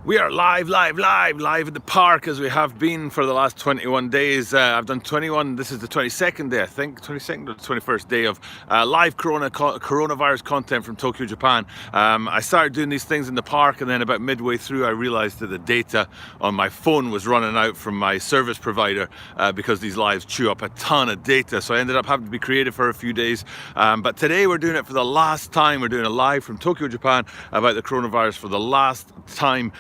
We are live in the park as we have been for the last 21 days. I've done 21, this is the 22nd day I think, 22nd or the 21st day of live coronavirus content from Tokyo, Japan. I started doing these things in the park, and then about midway through I realized that the data on my phone was running out from my service provider because these lives chew up a ton of data. So I ended up having to be creative for a few days. But today we're doing it for the last time. We're doing a live from Tokyo, Japan about the coronavirus for the last time.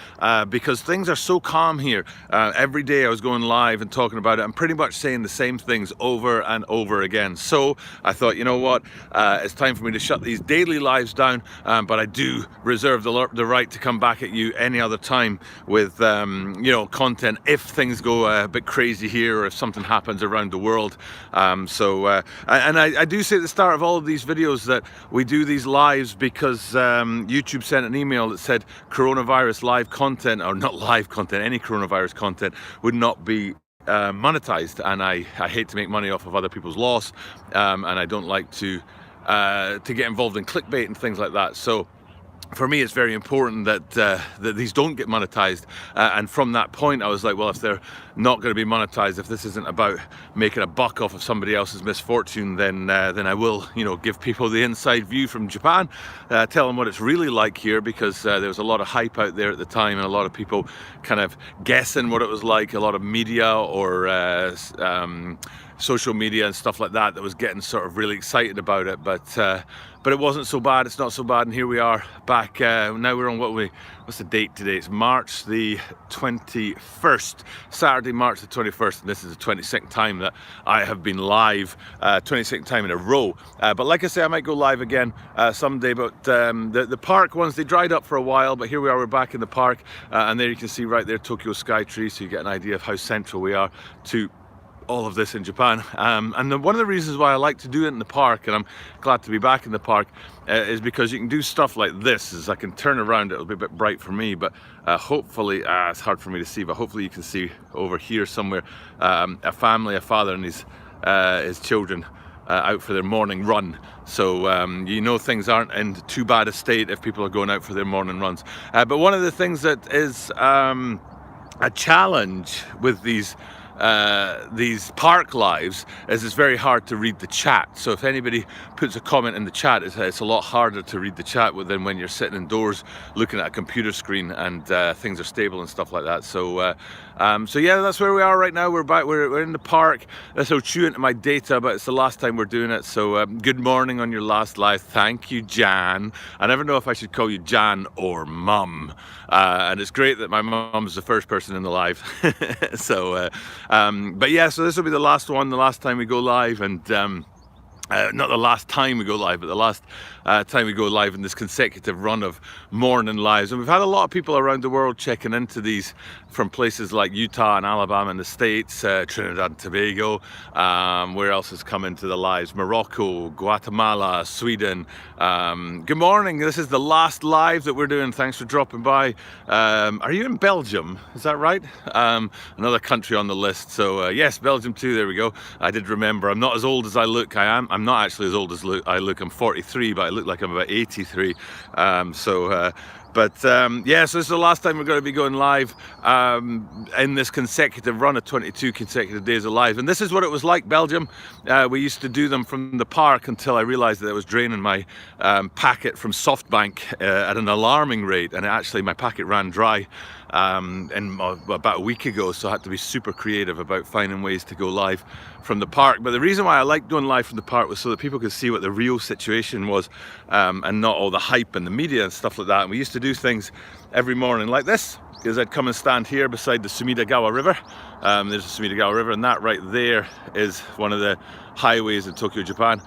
Because things are so calm here. Every day I was going live and talking about it. I'm pretty much saying the same things over and over again. So I thought, you know what, it's time for me to shut these daily lives down, but I do reserve the right to come back at you any other time with content if things go a bit crazy here or if something happens around the world. I do say at the start of all of these videos that we do these lives because YouTube sent an email that said coronavirus live content, or not live content, any coronavirus content would not be monetized, and I hate to make money off of other people's loss, and I don't like to get involved in clickbait and things like that. So for me, it's very important that that these don't get monetized, and from that point I was like, well, if they're not going to be monetized, if this isn't about making a buck off of somebody else's misfortune, then I will, give people the inside view from Japan, tell them what it's really like here, because there was a lot of hype out there at the time and a lot of people kind of guessing what it was like, a lot of media or social media and stuff like that was getting sort of really excited about it, but it wasn't so bad. It's not so bad, and here we are back. Now we're on what's the date today? It's March the 21st, Saturday, March the 21st, and this is the 22nd time that I have been live, 22nd time in a row. But like I say, I might go live again someday. But the park ones, they dried up for a while, but here we are, we're back in the park, and there you can see right there Tokyo Sky Tree, so you get an idea of how central we are to all of this in Japan. And one of the reasons why I like to do it in the park, and I'm glad to be back in the park, is because you can do stuff like this. Is I can turn around, it'll be a bit bright for me, but hopefully, it's hard for me to see, but hopefully you can see over here somewhere a family, a father and his children out for their morning run. So things aren't in too bad a state if people are going out for their morning runs. But one of the things that is a challenge with these park lives is it's very hard to read the chat. So if anybody puts a comment in the chat, it's a lot harder to read the chat than when you're sitting indoors looking at a computer screen and things are stable and stuff like that. So yeah, that's where we are right now. We're back, we're in the park. This will chew into my data, but it's the last time we're doing it. So good morning on your last live. Thank you, Jan. I never know if I should call you Jan or Mum. And it's great that my mum's the first person in the live. But yeah, so this will be the last one, the last time we go live, and not the last time we go live, but the last time we go live in this consecutive run of morning lives. And we've had a lot of people around the world checking into these from places like Utah and Alabama in the States, Trinidad and Tobago, where else has come into the lives? Morocco, Guatemala, Sweden. Good morning, this is the last live that we're doing. Thanks for dropping by. Are you in Belgium? Is that right? Another country on the list. So yes, Belgium too, there we go. I did remember. I'm not as old as I look. I'm not actually as old as I look. I'm 43, but I look like I'm about 83. Yeah, so this is the last time we're going to be going live in this consecutive run of 22 consecutive days of live. And this is what it was like, Belgium. We used to do them from the park until I realized that I was draining my packet from SoftBank at an alarming rate, and actually my packet ran dry about a week ago, so I had to be super creative about finding ways to go live from the park. But the reason why I liked going live from the park was so that people could see what the real situation was, and not all the hype and the media and stuff like that. And we used to do things every morning like this, because I'd come and stand here beside the Sumidagawa River. There's the Sumidagawa River, and that right there is one of the highways in Tokyo, Japan.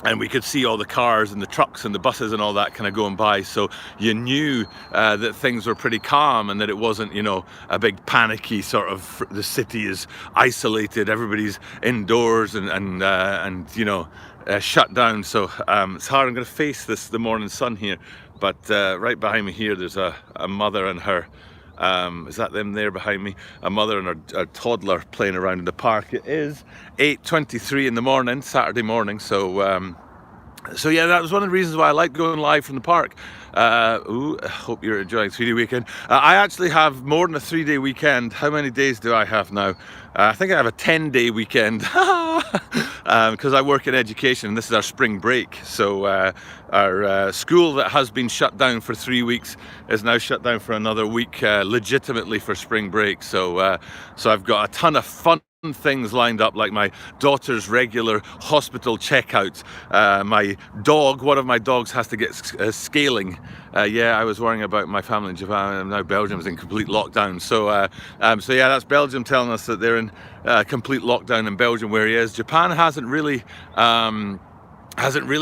And we could see all the cars and the trucks and the buses and all that kind of going by, so you knew that things were pretty calm and that it wasn't, a big panicky sort of, the city is isolated, everybody's indoors and shut down. So it's hard. I'm going to face the morning sun here, but right behind me here there's a mother and her is that them there behind me? A mother and her toddler playing around in the park. It is 8:23 in the morning, Saturday morning, so So yeah, that was one of the reasons why I like going live from the park. I hope you're enjoying 3-day weekend. I actually have more than a 3-day weekend. How many days do I have now? I think I have a 10-day weekend because I work in education and this is our spring break. So our school that has been shut down for 3 weeks is now shut down for another week, legitimately for spring break. So I've got a ton of fun things lined up, like my daughter's regular hospital checkout. My dog, one of my dogs has to get scaling. Yeah, I was worrying about my family in Japan, and now Belgium is in complete lockdown. So yeah, that's Belgium telling us that they're in complete lockdown in Belgium where he is. Japan hasn't really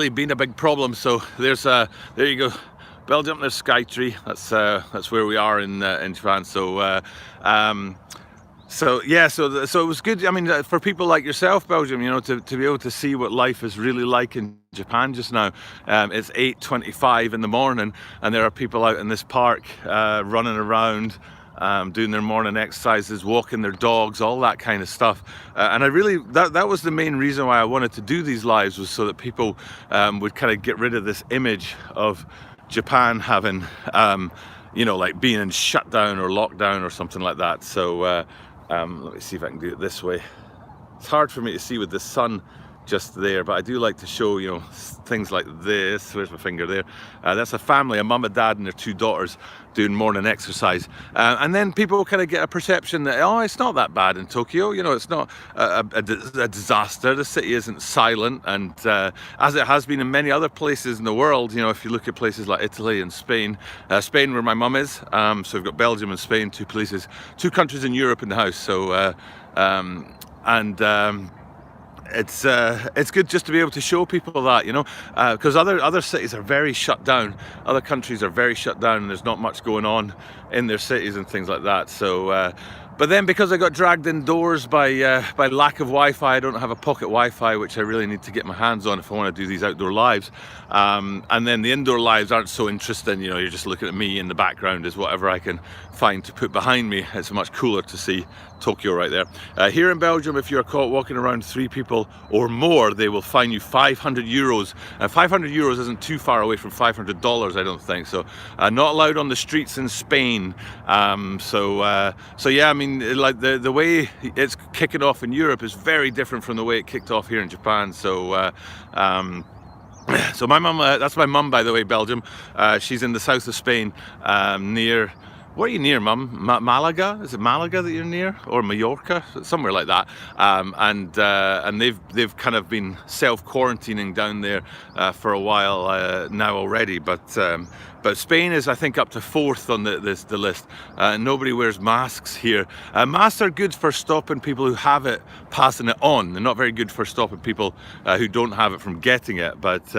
been a big problem. So there you go. Belgium, there's Skytree. That's where we are in Japan. So yeah, so it was good. I mean, for people like yourself, Belgium, you know, to be able to see what life is really like in Japan just now. It's 8:25 in the morning, and there are people out in this park running around, doing their morning exercises, walking their dogs, all that kind of stuff. And I really, that was the main reason why I wanted to do these lives, was so that people would kind of get rid of this image of Japan having, you know, like being in shutdown or lockdown or something like that. So let me see if I can do it this way. It's hard for me to see with the sun just there, but I do like to show, you know, things like this. Where's my finger there? That's a family, a mum, a dad and their 2 daughters doing morning exercise. And then people kind of get a perception that, oh, it's not that bad in Tokyo, you know, it's not a disaster. The city isn't silent, and as it has been in many other places in the world, you know, if you look at places like Italy and Spain, Spain where my mum is, so we've got Belgium and Spain, 2 places, 2 countries in Europe in the house. So it's good just to be able to show people that, you know, because other cities are very shut down, other countries are very shut down, and there's not much going on in their cities and things like that. So but then because I got dragged indoors by lack of Wi-Fi, I don't have a pocket Wi-Fi, which I really need to get my hands on if I want to do these outdoor lives. And then the indoor lives aren't so interesting, you know, you're just looking at me in the background as whatever I can find to put behind me. It's much cooler to see Tokyo right there. Here in Belgium, if you're caught walking around 3 people or more, they will fine you €500. 500 euros isn't too far away from $500, I don't think. So not allowed on the streets in Spain. So yeah, I mean, like the way it's kicking off in Europe is very different from the way it kicked off here in Japan. So so my mum, that's my mum, by the way, Belgium. She's in the south of Spain, near, what are you near, Mum? Malaga? Is it Malaga that you're near? Or Mallorca? Somewhere like that. And they've kind of been self-quarantining down there for a while now already. But Spain is, I think, up to 4th on the list. Nobody wears masks here. Masks are good for stopping people who have it, passing it on. They're not very good for stopping people who don't have it from getting it. But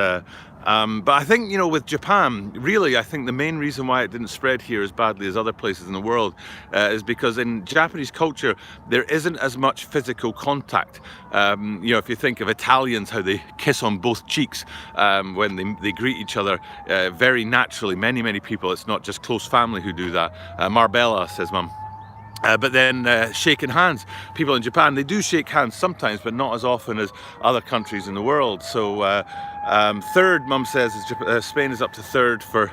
I think, you know, with Japan, really, I think the main reason why it didn't spread here as badly as other places in the world is because in Japanese culture, there isn't as much physical contact. You know, if you think of Italians, how they kiss on both cheeks when they greet each other very naturally, many people, it's not just close family who do that. Marbella, says Mum. But then shaking hands, people in Japan, they do shake hands sometimes, but not as often as other countries in the world. So third, Mum says, Spain is up to 3rd for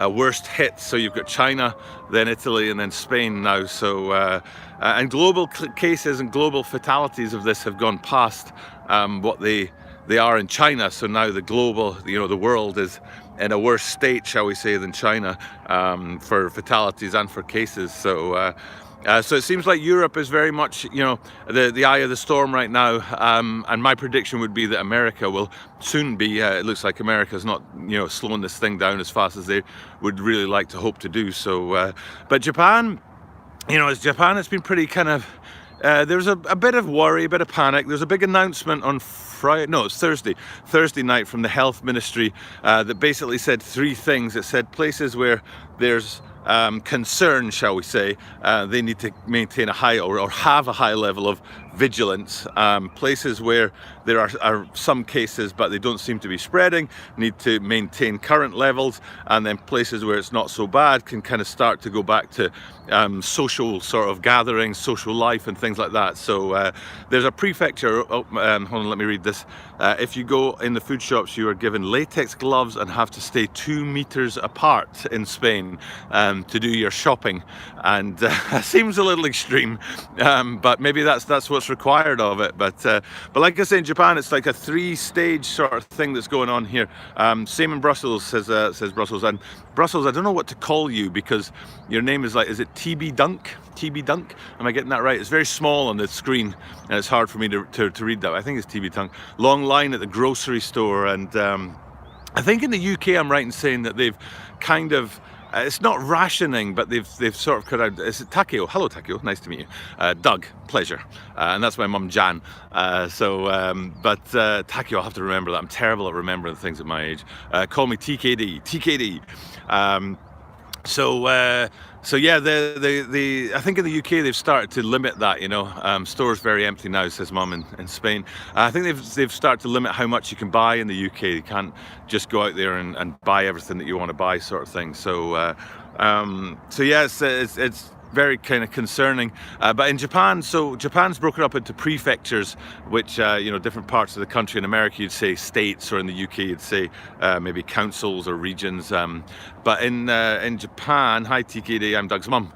worst hits. So you've got China, then Italy, and then Spain now. So and global cases and global fatalities of this have gone past what they are in China. So now the global, you know, the world is in a worse state, shall we say, than China for fatalities and for cases. So so it seems like Europe is very much, you know, the eye of the storm right now, and my prediction would be that America will soon be, it looks like America's not, you know, slowing this thing down as fast as they would really like to hope to do. So but Japan, you know, it's been pretty kind of, there's a bit of worry, a bit of panic. There's a big announcement on Friday, no, it's Thursday night from the health ministry that basically said 3 things. It said places where there's concern, shall we say, they need to maintain a high or have a high level of vigilance. Places where there are some cases but they don't seem to be spreading need to maintain current levels, and then places where it's not so bad can kind of start to go back to social sort of gatherings, social life and things like that. So there's a prefecture, hold on, let me read this. If you go in the food shops, you are given latex gloves and have to stay 2 meters apart in Spain to do your shopping, and seems a little extreme, but maybe that's what's required of it. But like I say, in Japan it's like a 3-stage sort of thing that's going on here. Same in Brussels, says Brussels. And Brussels, I don't know what to call you because your name is like, is it TB Dunk? TB Dunk? Am I getting that right? It's very small on the screen and it's hard for me to read that. I think it's TB Dunk. Long line at the grocery store, and I think in the UK I'm right in saying that they've kind of it's not rationing, but they've sort of cut out. Is it Takeo? Hello, Takeo. Nice to meet you. Doug, pleasure. And that's my mum, Jan. But Takeo, I'll have to remember that. I'm terrible at remembering things at my age. Call me TKD. TKD. So yeah, I think in the UK they've started to limit that. You know, stores very empty now, says mum in Spain. I think they've started to limit how much you can buy in the UK. You can't just go out there and buy everything that you want to buy, sort of thing. So yeah, it's very kind of concerning. But in Japan, so Japan's broken up into prefectures, which you know, different parts of the country. In America you'd say states, or in the UK you'd say maybe councils or regions. But in Japan, hi TKD, I'm Doug's mum.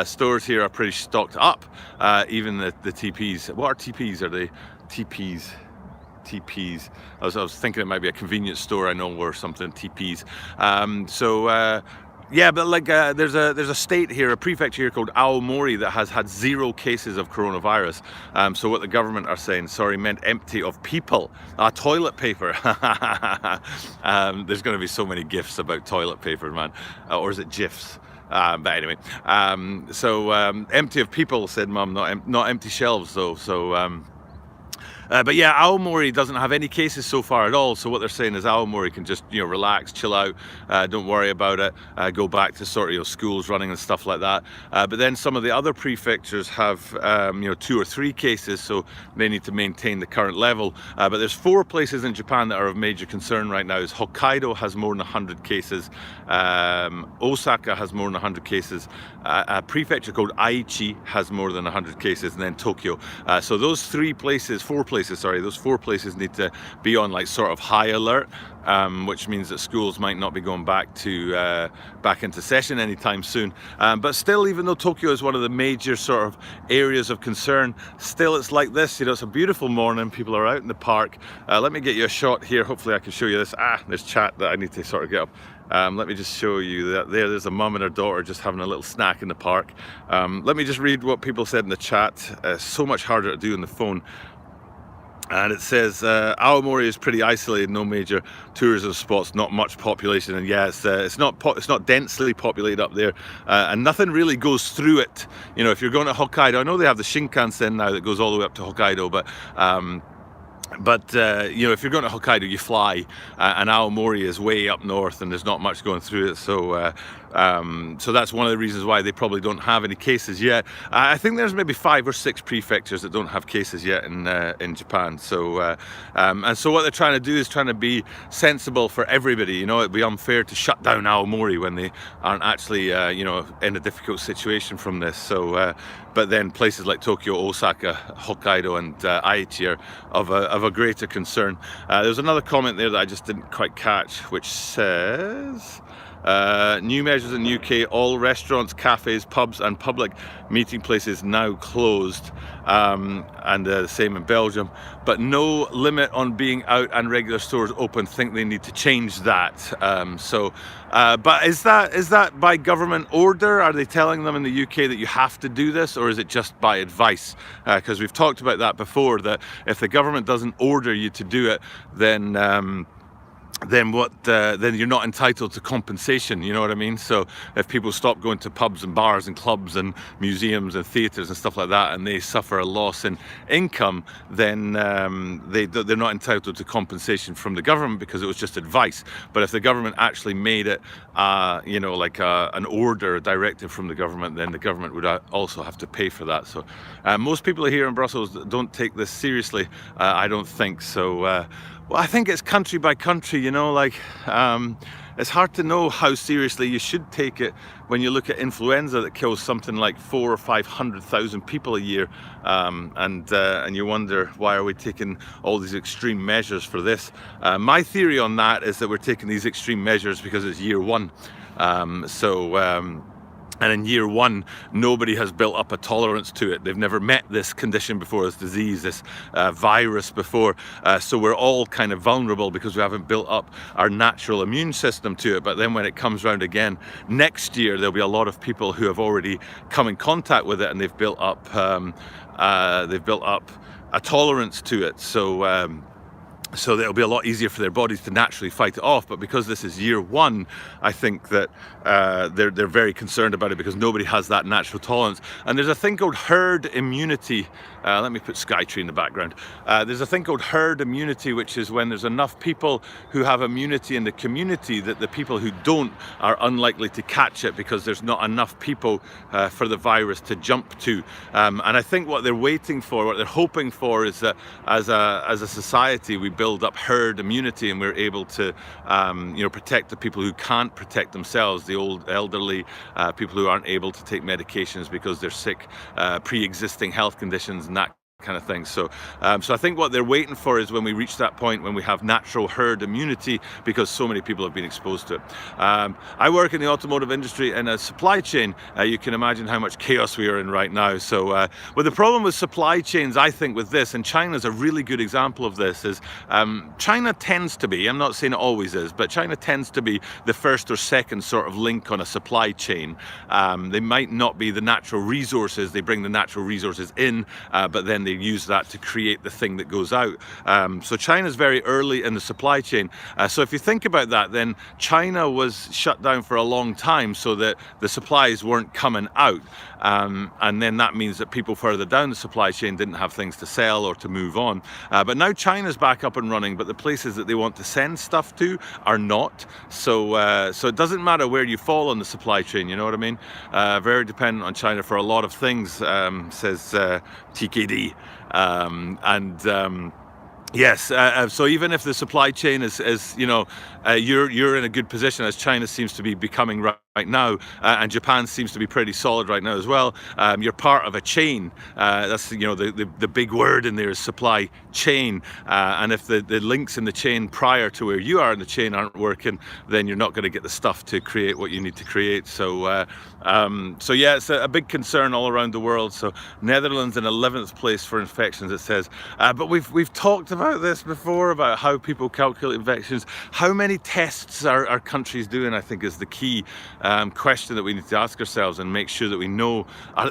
Stores here are pretty stocked up. Even the TPs. What are TPs? Are they TPs? TPs. I was thinking it might be a convenience store, I know, or something. TPs. Yeah, but like there's a state here, a prefecture here called Aomori that has had 0 cases of coronavirus. So what the government are saying, sorry, meant empty of people. Toilet paper. There's going to be so many gifs about toilet paper, man. Or is it GIFs? But anyway, empty of people, said mum, not empty shelves though. So but yeah, Aomori doesn't have any cases so far at all. So what they're saying is Aomori can just, you know, relax, chill out, don't worry about it, go back to sort of, you know, schools running and stuff like that. But then some of the other prefectures have, you know, 2 or 3 cases, so they need to maintain the current level. But there's 4 places in Japan that are of major concern right now. Is Hokkaido has more than 100 cases, Osaka has more than 100 cases, a prefecture called Aichi has more than 100 cases, and then Tokyo. So those 4 places need to be on like sort of high alert, which means that schools might not be going back into session anytime soon. But still, even though Tokyo is one of the major sort of areas of concern, still it's like this. You know, it's a beautiful morning, people are out in the park. Let me get you a shot here, hopefully I can show you this. There's chat that I need to sort of get up. Let me just show you that there's a mum and her daughter just having a little snack in the park. Let me just read what people said in the chat. So much harder to do on the phone. And it says Aomori is pretty isolated, no major tourism spots, not much population, and yeah, it's not densely populated up there, and nothing really goes through it. You know, if you're going to Hokkaido, I know they have the Shinkansen now that goes all the way up to Hokkaido, but you know, if you're going to Hokkaido, you fly, and Aomori is way up north, and there's not much going through it. So that's one of the reasons why they probably don't have any cases yet. I think there's maybe 5 or 6 prefectures that don't have cases yet in Japan. So and so what they're trying to do is trying to be sensible for everybody. You know, it'd be unfair to shut down Aomori when they aren't actually you know, in a difficult situation from this. So but then places like Tokyo, Osaka, Hokkaido and Aichi are of a greater concern. There's another comment there that I just didn't quite catch, which says new measures in UK, all restaurants, cafes, pubs and public meeting places now closed, and the same in Belgium, but no limit on being out and regular stores open. Think they need to change that. But is that by government order? Are they telling them in the UK that you have to do this, or is it just by advice? Because we've talked about that before, that if the government doesn't order you to do it, then then then you're not entitled to compensation, you know what I mean? So if people stop going to pubs and bars and clubs and museums and theatres and stuff like that, and they suffer a loss in income, then they're not entitled to compensation from the government because it was just advice. But if the government actually made it you know, like an order, a directive from the government, then the government would also have to pay for that. So most people here in Brussels don't take this seriously, I don't think. So well, I think it's country by country, you know, like it's hard to know how seriously you should take it when you look at influenza that kills something like 400,000 or 500,000 people a year, and you wonder, why are we taking all these extreme measures for this? My theory on that is that we're taking these extreme measures because it's year one. And in year one, nobody has built up a tolerance to it. They've never met this condition before, this disease, this virus before. So we're all kind of vulnerable because we haven't built up our natural immune system to it. But then when it comes round again next year, there'll be a lot of people who have already come in contact with it, and they've built up a tolerance to it. So it'll be a lot easier for their bodies to naturally fight it off. But because this is year one, I think that they're very concerned about it because nobody has that natural tolerance. And there's a thing called herd immunity. Let me put Skytree in the background. There's a thing called herd immunity, which is when there's enough people who have immunity in the community that the people who don't are unlikely to catch it because there's not enough people for the virus to jump to. And I think what they're waiting for, what they're hoping for, is that as a society we build up herd immunity and we're able to you know, protect the people who can't protect themselves, the old elderly, people who aren't able to take medications because they're sick, pre-existing health conditions and that kind of thing. So I think what they're waiting for is when we reach that point when we have natural herd immunity, because so many people have been exposed to it. I work in the automotive industry in a supply chain. You can imagine how much chaos we are in right now. So but the problem with supply chains, I think, with this, and China's a really good example of this, is China tends to be, I'm not saying it always is, but China tends to be the first or second sort of link on a supply chain. They might not be the natural resources, they bring the natural resources in, but then they use that to create the thing that goes out. So China's very early in the supply chain. So if you think about that, then China was shut down for a long time so that the supplies weren't coming out. And then that means that people further down the supply chain didn't have things to sell or to move on. But now China's back up and running, but the places that they want to send stuff to are not. So it doesn't matter where you fall on the supply chain, you know what I mean? Very dependent on China for a lot of things, says TKD. Yes, so even if the supply chain is you know, you're in a good position, as China seems to be becoming right now, and Japan seems to be pretty solid right now as well. You're part of a chain. That's, you know, the big word in there is supply chain. And if the links in the chain prior to where you are in the chain aren't working, then you're not going to get the stuff to create what you need to create. So yeah, it's a big concern all around the world. So Netherlands in 11th place for infections, it says. But we've talked about this before, about how people calculate infections. How many tests are countries doing, I think, is the key question that we need to ask ourselves and make sure that we know,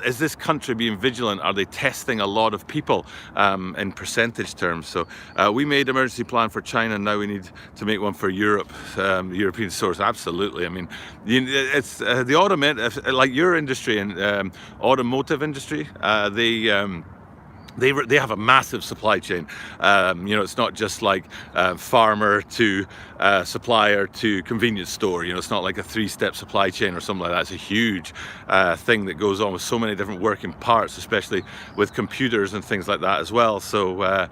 is this country being vigilant? Are they testing a lot of people in percentage terms? So we made an emergency plan for China, and now we need to make one for Europe, European source. Absolutely. I mean, it's the automotive, like your industry and automotive industry, they have a massive supply chain. You know, it's not just like farmer to supplier to convenience store. You know, it's not like a three-step supply chain or something like that. It's a huge thing that goes on with so many different working parts, especially with computers and things like that as well. So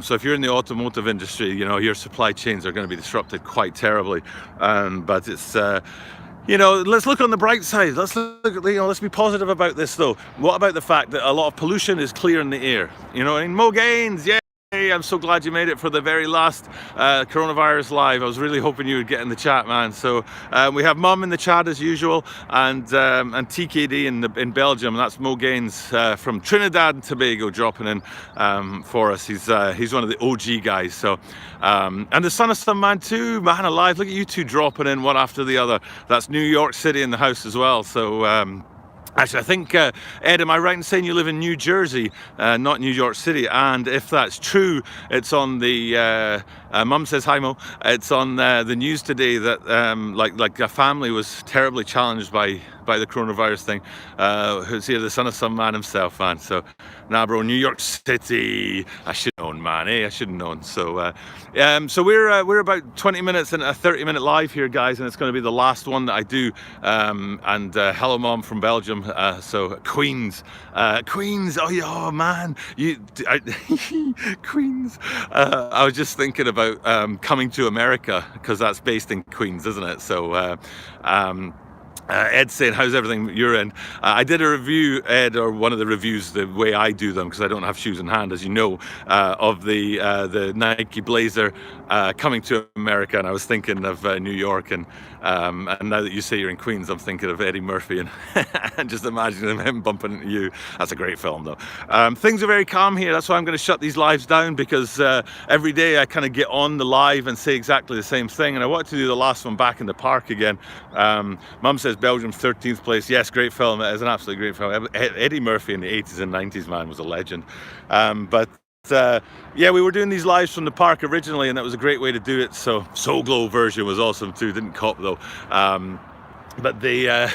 so if you're in the automotive industry, you know, your supply chains are going to be disrupted quite terribly. But it's you know, let's look on the bright side. Let's look, you know, let's be positive about this though. What about the fact that a lot of pollution is clear in the air? You know, in Mo Gaines, yeah. I'm so glad you made it for the very last coronavirus live. I was really hoping you would get in the chat, man. So we have Mum in the chat as usual, and TKD in Belgium. That's Mo Gaines from Trinidad and Tobago dropping in for us. He's one of the OG guys. So and the son of some man too, man alive. Look at you two dropping in one after the other. That's New York City in the house as well. So actually, I think, Ed, am I right in saying you live in New Jersey, not New York City? And if that's true, it's on the Mum says hi, Mo. It's on the news today that like a family was terribly challenged by the coronavirus thing. Who's here? The son of some man himself, man. So, nah, bro, New York City. I should have known, man. I should have known. So, so we're about 20 minutes and a 30-minute live here, guys, and it's going to be the last one that I do. And hello, Mom from Belgium. So Queens. Oh, yeah, oh man, Queens. I was just thinking about coming to America, because that's based in Queens, isn't it? So Ed saying, how's everything you're in? I did a review, Ed, or one of the reviews, the way I do them, because I don't have shoes in hand, as you know, of the Nike Blazer coming to America, and I was thinking of New York, and now that you say you're in Queens, I'm thinking of Eddie Murphy, and just imagining him bumping into you. That's a great film, though. Things are very calm here. That's why I'm going to shut these lives down, because every day I kind of get on the live and say exactly the same thing, and I wanted to do the last one back in the park again. Mum says Belgium's 13th place. Yes, great film. It is an absolutely great film. Eddie Murphy in the 80s and 90s, man, was a legend. Yeah, we were doing these lives from the park originally, and that was a great way to do it. So Soul Glow version was awesome too. Didn't cop though. But the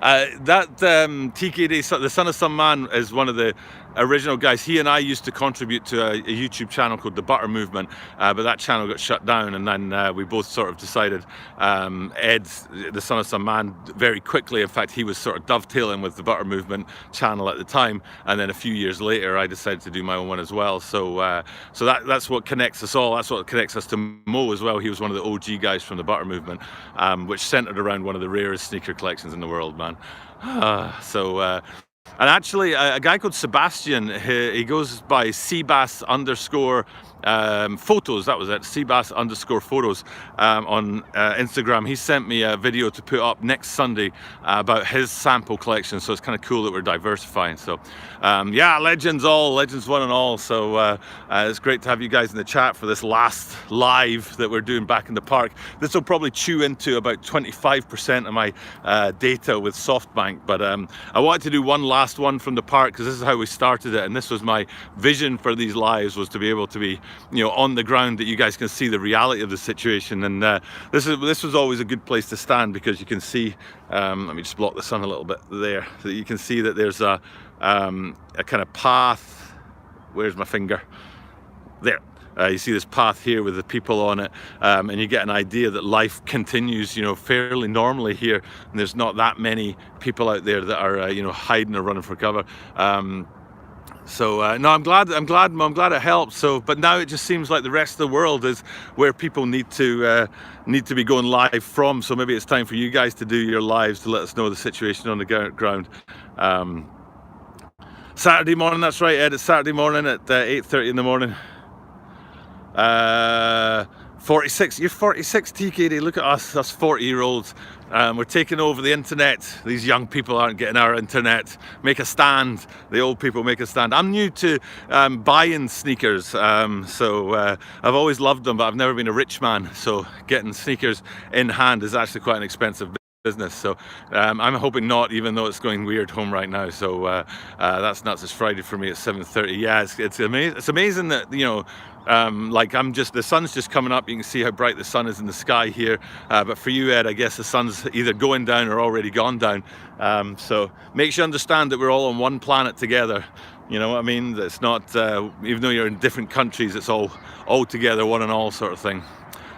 TKD, the son of some man, is one of the original guys. He and I used to contribute to a YouTube channel called The Butter Movement, but that channel got shut down, and then we both sort of decided, Ed, the son of some man, very quickly, in fact, he was sort of dovetailing with The Butter Movement channel at the time, and then a few years later I decided to do my own one as well. So that's what connects us all. That's what connects us to Mo as well. He was one of the OG guys from The Butter Movement, which centered around one of the rarest sneaker collections in the world, man. And actually, a guy called Sebastian, he goes by Seabass _ photos, that was it, Seabass _ photos on Instagram. He sent me a video to put up next Sunday about his sample collection, so it's kind of cool that we're diversifying. So yeah, legends one and all. So it's great to have you guys in the chat for this last live that we're doing back in the park. This will probably chew into about 25% of my data with SoftBank, but I wanted to do one last one from the park, because this is how we started it, and this was my vision for these lives, was to be able to be, you know, on the ground, that you guys can see the reality of the situation. And this was always a good place to stand, because you can see, let me just block the sun a little bit there, so that you can see that there's a kind of path. Where's my finger? There. You see this path here with the people on it, and you get an idea that life continues, you know, fairly normally here, and there's not that many people out there that are, you know, hiding or running for cover. So no, I'm glad it helped. So, but now it just seems like the rest of the world is where people need to be going live from. So maybe it's time for you guys to do your lives to let us know the situation on the ground. Saturday morning, that's right, Ed. It's Saturday morning at 8:30 in the morning. 46. You're 46, TKD. Look at us 40-year-olds. We're taking over the internet. These young people aren't getting our internet. Make a stand. The old people make a stand. I'm new to buying sneakers, so I've always loved them, but I've never been a rich man. So getting sneakers in hand is actually quite an expensive business. So I'm hoping not, even though it's going weird home right now. So that's nuts. It's Friday for me at 7:30. Yeah, it's amazing. It's amazing that, you know, like the sun's just coming up. You can see how bright the sun is in the sky here, but for you, Ed, I guess the sun's either going down or already gone down. So makes you understand that we're all on one planet together. You know what I mean? It's not, even though you're in different countries, it's all together, one and all sort of thing.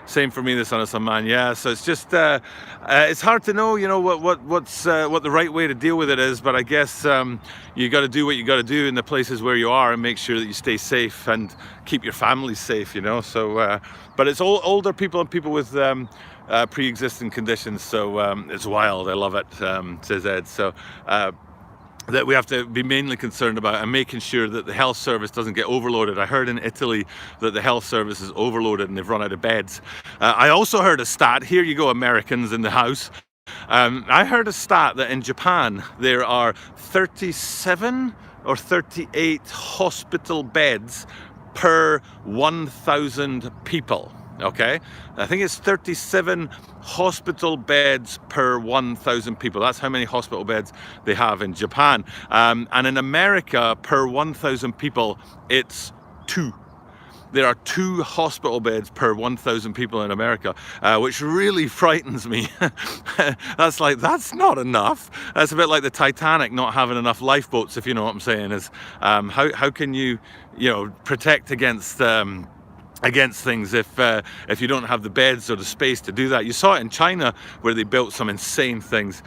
Same for me, the son of some man. Yeah, so it's just it's hard to know, you know, what the right way to deal with it is, but I guess you got to do what you got to do in the places where you are, and make sure that you stay safe and keep your families safe, you know. So but it's all older people and people with pre-existing conditions, so it's wild. I love it, says Ed. So that we have to be mainly concerned about, and making sure that the health service doesn't get overloaded. I heard in Italy that the health service is overloaded and they've run out of beds. I also heard a stat, here you go Americans in the house, I heard a stat that in Japan there are 37 or 38 hospital beds per 1,000 people. Okay, I think it's 37 hospital beds per 1,000 people. That's how many hospital beds they have in Japan. And in America, per 1,000 people, it's 2. there are 2 hospital beds per 1,000 people in America, which really frightens me. That's not enough. That's a bit like the Titanic not having enough lifeboats, if you know what I'm saying. Is how can you protect against things if you don't have the beds or the space to do that. You saw it in China where they built some insane things.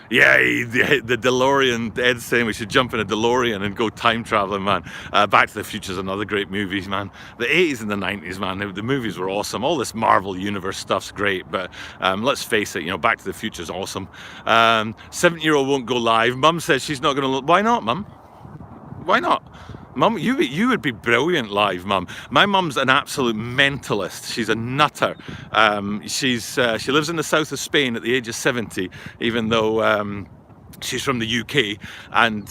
Yeah, the DeLorean, Ed's saying we should jump in a DeLorean and go time traveling, man. Back to the Future is another great movie, man. The 80s and the 90s, man, the movies were awesome. All this Marvel Universe stuff's great, but let's face it, Back to the Future is awesome. 7-year-old won't go live. Mum says she's not going to... Why not, Mum? Why not? Mum, you would be brilliant live, Mum. My mum's an absolute mentalist. She's a nutter. She lives in the south of Spain at the age of 70, even though she's from the UK, and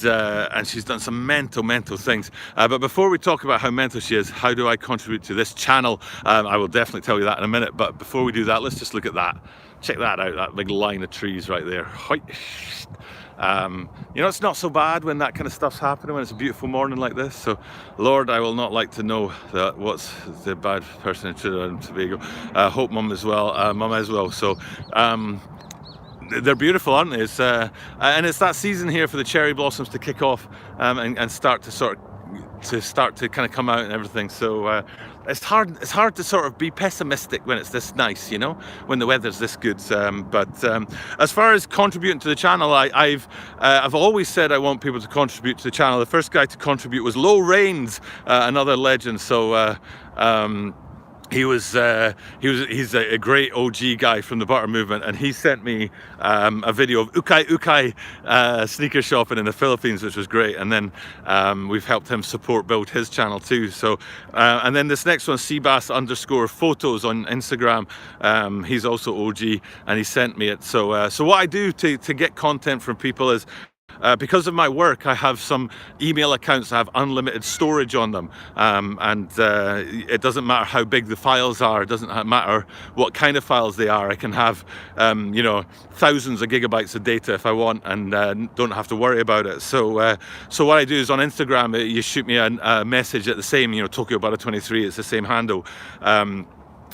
she's done some mental things. But before we talk about how mental she is, how do I contribute to this channel? I will definitely tell you that in a minute. But before we do that, let's just look at that. Check that out, that big line of trees right there. It's not so bad when that kind of stuff's happening, when it's a beautiful morning like this. So, Lord, I will not like to know that what's the bad person in Trinidad and Tobago. Hope Mum as well. Mum as well. So, they're beautiful, aren't they? And it's that season here for the cherry blossoms to kick off and start to kind of come out and everything. So it's hard to sort of be pessimistic when it's this nice, when the weather's this good. But as far as contributing to the channel, I've always said I want people to contribute to the channel. The first guy to contribute was Low Rains, another legend. So he's a great OG guy from the butter movement, and he sent me a video of Ukay sneaker shopping in the Philippines, which was great. And then we've helped him build his channel too. So and then this next one, Seabass_photos on Instagram. He's also OG, and he sent me it. So what I do to get content from people is, because of my work, I have some email accounts that have unlimited storage on them, and it doesn't matter how big the files are, it doesn't matter what kind of files they are. I can have thousands of gigabytes of data if I want, and don't have to worry about it. So what I do is on Instagram, you shoot me a message at the same, Tokyo Butter 23, it's the same handle,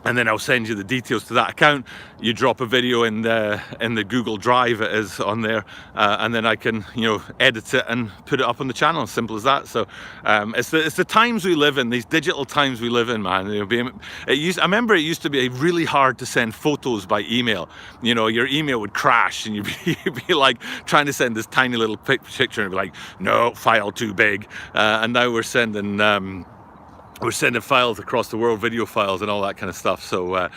and then I'll send you the details to that account. You drop a video in the Google Drive, it is on there, and then I can edit it and put it up on the channel. Simple as that. So it's the times we live in, these digital times we live in, man. I remember it used to be really hard to send photos by email. Your email would crash, and you'd be like trying to send this tiny little picture, and it'd be like, no, file too big. And now we're sending files across the world, video files and all that kind of stuff. So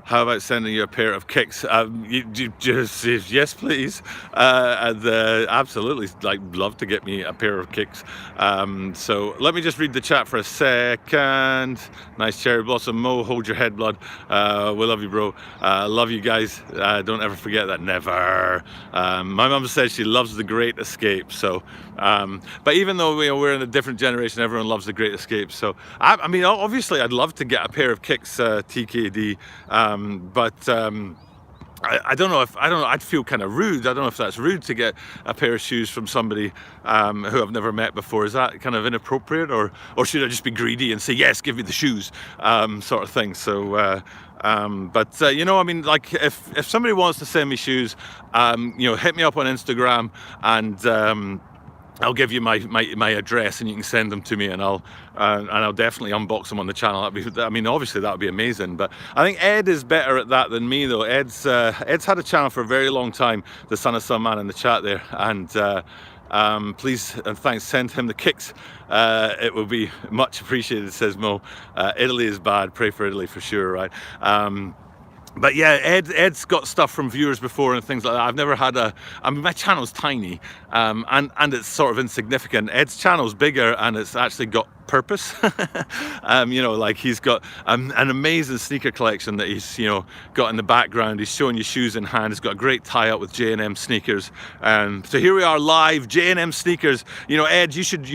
how about sending you a pair of kicks? You just, yes, please. Absolutely, love to get me a pair of kicks. So let me just read the chat for a second. Nice cherry blossom. Mo, hold your head, blood. We love you, bro. Love you guys. Don't ever forget that. Never. My mum says she loves The Great Escape. So, but even though we're in a different generation, everyone loves The Great Escape. So, I mean, obviously, I'd love to get a pair of kicks, TKD. But I don't know. I'd feel kind of rude. I don't know if that's rude to get a pair of shoes from somebody who I've never met before. Is that kind of inappropriate, or should I just be greedy and say yes, give me the shoes, sort of thing? So. I mean, like if somebody wants to send me shoes, hit me up on Instagram, and I'll give you my address, and you can send them to me, and I'll definitely unbox them on the channel. Obviously that would be amazing. But I think Ed is better at that than me, though. Ed's had a channel for a very long time. The Son of Some Man in the chat there, and please and thanks, send him the kicks. It will be much appreciated, says Mo. Italy is bad. Pray for Italy for sure, right? But yeah, Ed's got stuff from viewers before and things like that. I've never had my channel's tiny, and it's sort of insignificant. Ed's channel's bigger, and it's actually got purpose. Like he's got an amazing sneaker collection that he's got in the background. He's showing you shoes in hand. He's got a great tie-up with JME Sneakers. So here we are live, JME Sneakers. Ed, you should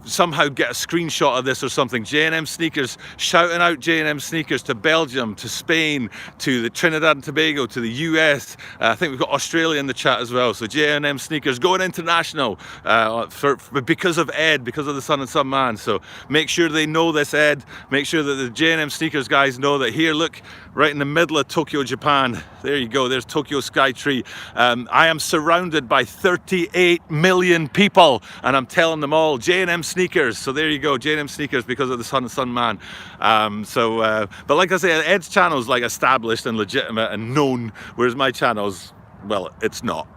somehow get a screenshot of this or something. JME Sneakers, shouting out JME Sneakers to Belgium, to Spain, to the Trinidad and Tobago, to the US. I think we've got Australia in the chat as well. So JME Sneakers going international because of Ed, because of the Sun and Sun Man. So make sure they know this, Ed. Make sure that the JME Sneakers guys know that here, look, right in the middle of Tokyo, Japan. There you go, there's Tokyo Skytree. I am surrounded by 38 million people, and I'm telling them all, JME Sneakers. So there you go, JME Sneakers, because of the Sun and Sun Man. But like I say, Ed's channel's like established and legitimate and known, whereas my channel's, well, it's not.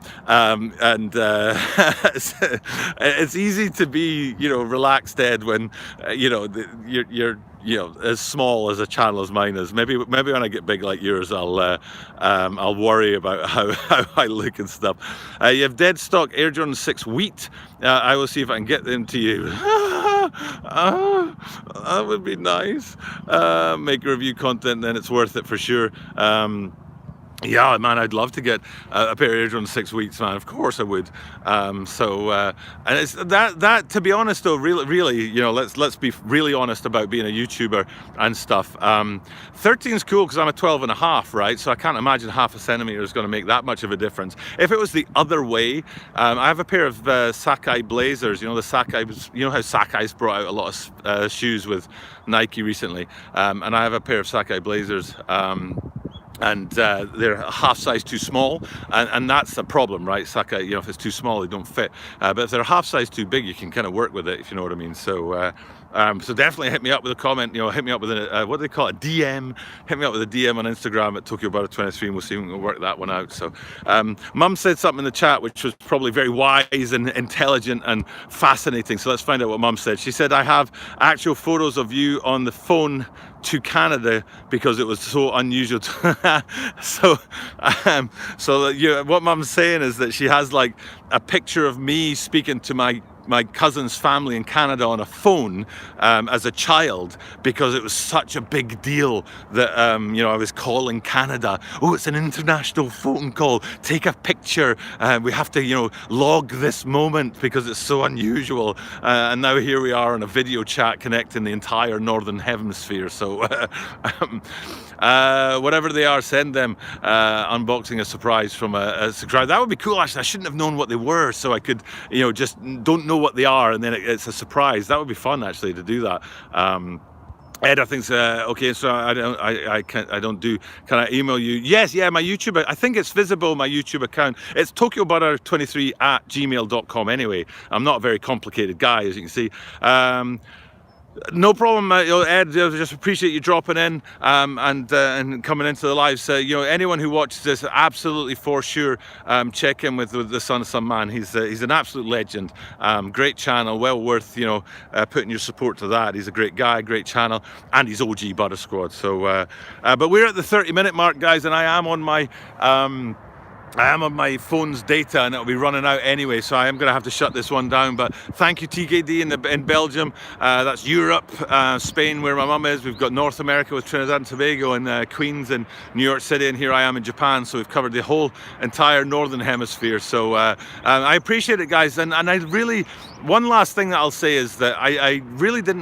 It's easy to be, relaxed, Ed, when you're as small as a channel as mine is. Maybe when I get big like yours, I'll worry about how I look and stuff. You have dead stock Air Jordan 6 wheat. I will see if I can get them to you. That would be nice. Make review content, then it's worth it for sure. Yeah, man, I'd love to get a pair of Air Jordan 6 wheats, man. Of course I would. And it's that to be honest though, really, let's be really honest about being a YouTuber and stuff. 13's cool because I'm a 12.5, right? So I can't imagine half a centimeter is going to make that much of a difference. If it was the other way, I have a pair of Sakai Blazers. The Sakai, how Sakai's brought out a lot of shoes with Nike recently, and I have a pair of Sakai Blazers. And they're a half size too small, and that's the problem, right? Sakai, if it's too small, they don't fit. But if they're half size too big, you can kind of work with it, if you know what I mean. So definitely hit me up with a comment. Hit me up with what do they call it? DM. Hit me up with a DM on Instagram at TokyoButter23, and we'll see if we can work that one out. So, Mum said something in the chat which was probably very wise and intelligent and fascinating. So let's find out what Mum said. She said, "I have actual photos of you on the phone to Canada because it was so unusual." What Mum's saying is that she has like a picture of me speaking to my cousin's family in Canada on a phone as a child, because it was such a big deal that I was calling Canada. Oh, it's an international phone call, take a picture, we have to log this moment because it's so unusual, and now here we are on a video chat connecting the entire northern hemisphere. So whatever they are, send them unboxing a surprise from a subscriber. That would be cool. Actually, I shouldn't have known what they were, so I could just don't know what they are, and then it's a surprise. That would be fun actually to do that. Ed, I think okay. So can I email you? Yes, yeah. My YouTube, I think it's visible. My YouTube account. It's TokyoButter23@gmail.com. Anyway, I'm not a very complicated guy, as you can see. No problem, Ed. I just appreciate you dropping in and coming into the live. So, anyone who watches this, absolutely for sure, check in with the Sun Man. He's an absolute legend. Great channel, well worth putting your support to that. He's a great guy, great channel, and he's OG Butter Squad. So, but we're at the 30-minute mark, guys, and I am on my phone's data, and it'll be running out anyway, so I am going to have to shut this one down. But thank you, TKD in Belgium. That's Europe, Spain, where my mum is. We've got North America with Trinidad and Tobago, and Queens and New York City, and here I am in Japan. So we've covered the whole entire northern hemisphere. So I appreciate it, guys. And I really, one last thing that I'll say is that I really didn't